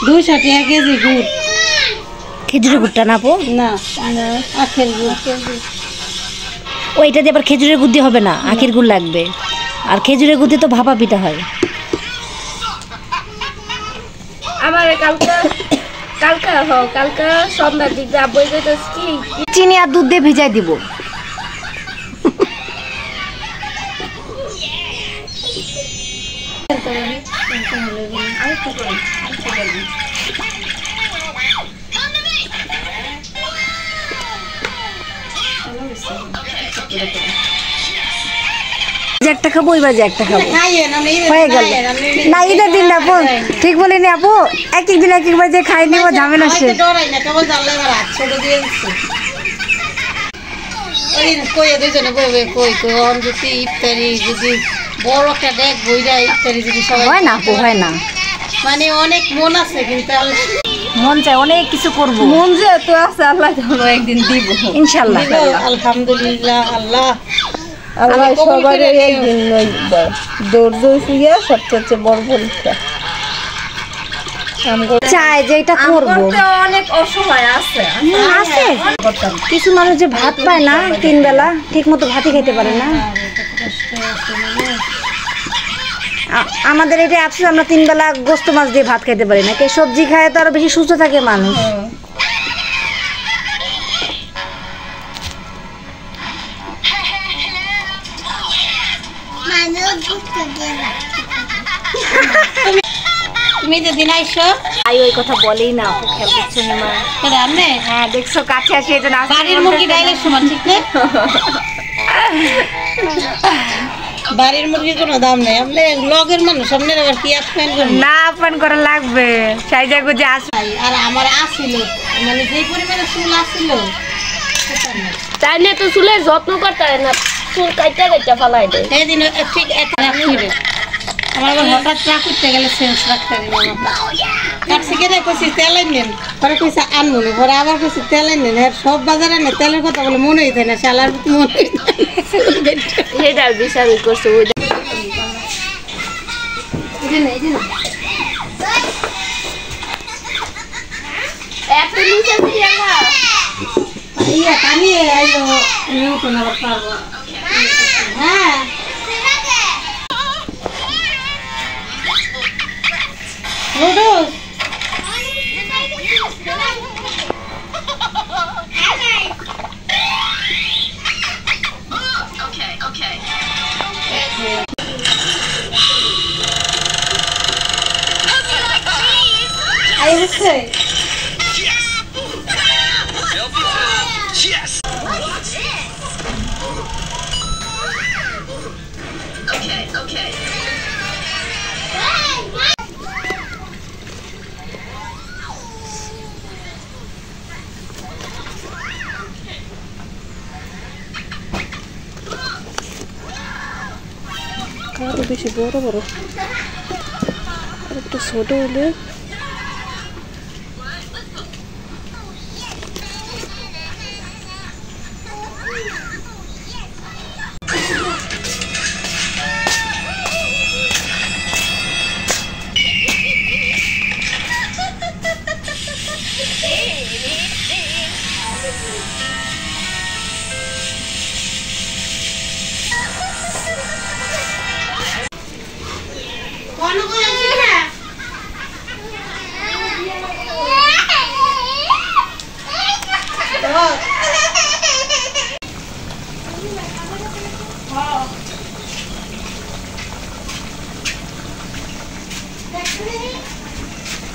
200 টাকা কেজি গুড়। খেজুরের গুড়টা না আপু? না আখের গুড়। ওইটা দিয়ে আবার খেজুরের গুড় দিয়ে হবে না, আখের গুড় লাগবে। আর খেজুরের গুড় দিয়ে তো ভাপা পিঠা হয়। আমার কালকা সন্ধ্যার দিকে আব্বু কইতাছে কি চিনি আর দুধ দিয়ে ভিজাই দিব। একটা খাবো এবার যে একটা খাবো হয়ে গেল না। ঈদের দিন আপু ঠিক বলিনি আপু, এক একদিন এক একবার যে খাই নিব ঝামেলা শেষ। ইফতারি যদি বড় একটা ডেক বইরা ইফতারি যদি সবাই হয় না আপু, হয় না। মানে অনেক মন আছে, কিন্তু মন চায় অনেক কিছু করবো, মন যেহেতু আছে আল্লাহ যেন একদিন দিব ইনশাল্লাহ। আলহামদুলিল্লাহ। আল্লাহ আল্লাহ সবার একদিন দৌড় শুয়ে সবচেয়ে বড় পরীক্ষা চাই যে এটা করবো। অনেক অসময় আছে আছে কিছু মানুষ যে ভাত পায় না, 3 বেলা ঠিক মতো ভাতই খেতে পারে না। আমাদের এটা আফসোস, আমরা 3 বেলা গোস্ত মাছ দিয়ে ভাত খেতে পারি না। কে সবজি খায় তো আরো বেশি সুস্থ থাকে মানুষ। তুমি যেদিন আইসো ওই কথা বলেই না আপু, খেয়াল করছো হিমা? হ্যাঁ দেখছো কাছে আসি এই জন্য বাড়ির মুরগি ডাইলের সমান, ঠিক না? বাড়ির মুরগির কোনো দাম নেই। আপনি লগের মানুষ, আপনার আবার কি আপ্যায়ন করেন? না আপ্যায়ন করা লাগবে, সাইজা গুজে আসবে। আর আমার আসিল, মানে যে পরিমাণে চুল আসিল তাই না, তো চুলের যত্ন করতে হয় না, চুল কাইটা ফালাই দেয়। সেদিন ঠিক এত রাখছিলেন। আমার আবার হঠাৎ চা করতে গেলে সেন্স রাখতে কাটছি কেটে কইছি তেল নেন, পরে কইছে আনবো না, পরে আবার কইছি তেল নেন। আর সব বাজারে নেই তেলের কথা বলে মনেই থাকে না, শালার মনে সেটা বিচার করছে ওই হ্যাঁ noodles I would say. Yes. Okay. আরো বেশি বড় বড়, আর একটু ছোট হলে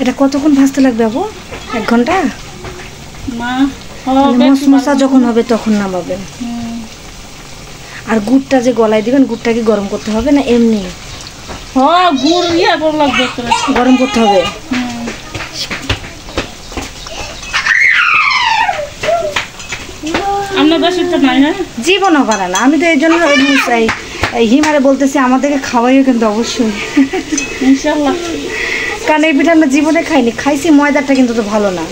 এটা কতক্ষণ ভাজতে লাগবে আপু? 1 ঘন্টা? মা মশমশা যখন হবে তখন নামাবেন। আর গুড়টা যে গলায় দিবেন, গুড়টা কি গরম করতে হবে না এমনি? হ্যাঁ, গুড় ইয়া করে লাগবে, গরম করতে হবে। আমরা দেশের তো নাই। হ্যাঁ, জীবনও পারে না। আমি তো এই জন্য হিমারে বলতেছি আমাদেরকে খাওয়াইও কিন্তু অবশ্যই ইনশাআল্লাহ। কারণ এই পিঠা আমরা জীবনে খাইনি, খাইছি ময়দাটা কিন্তু তো ভালো না।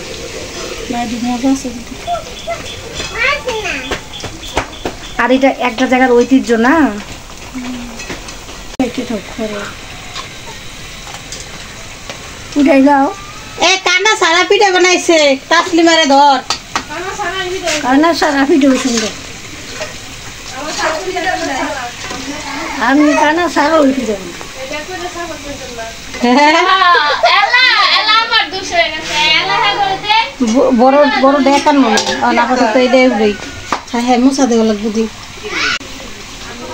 আর এটা একটা জায়গার ঐতিহ্য না। উঠাই দাও এ কানা সারা পিঠা বানাইছে তাসলিমারে ধর কানা সারা পিঠা সুন্দর আমি কানা সারা পিঠা বড় বড় দেখান মনে আপাতত এটাই উড়েই হ্যাঁ মুছা দেওয়া লাগবে দি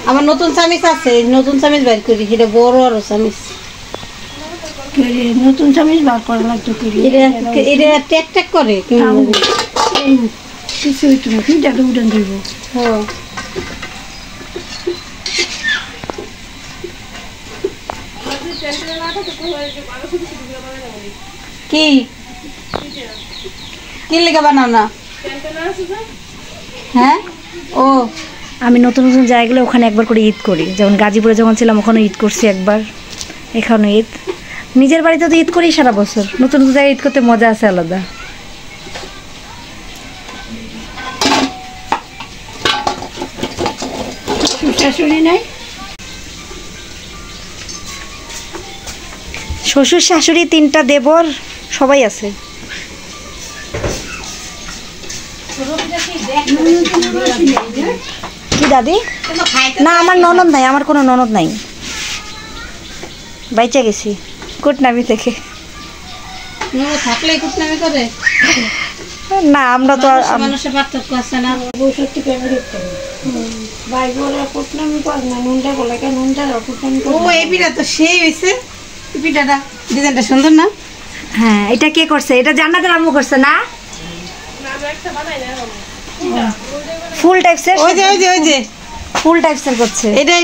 আমার নতুন চামিচ আছে নতুন চামিচ বাইর করি এটা বড় আরো চামিচ নতুন চামিচ বার করা লাগতো এটা টেক টেক করে কিছু হইতো না পিঠাটা উঠান দিব হ্যাঁ কি কি লেগে বানাও না হ্যাঁ ও আমি নতুন নতুন জায়গাগুলো ওখানে একবার করে ঈদ করি যেমন গাজীপুরে যখন ছিলাম ওখানে ঈদ করছি একবার এখানে ঈদ নিজের বাড়িতে তো ঈদ করি সারা বছর নতুন নতুন জায়গায় ঈদ করতে মজা আছে আলাদা শাশুড়ি নাই শ্বশুর শাশুড়ি 3টা দেবর সবাই আছে কি দাদি না আমার ননদ নাই আমার কোনো ননদ নাই বাইচা গেছি কুটনামি থেকে থাকলে কুটনামি করে না আমরা তো মানুষের পার্থক্য আছে না ও এই পিঠা তো সেই হয়েছে পিঠাটা ডিজাইনটা সুন্দর না হ্যাঁ এটা কে করছে এটা জান্নাতের আম্মু করছে না ফুল টাইপসের ওই যে ফুল টাইপসের করছে এটাই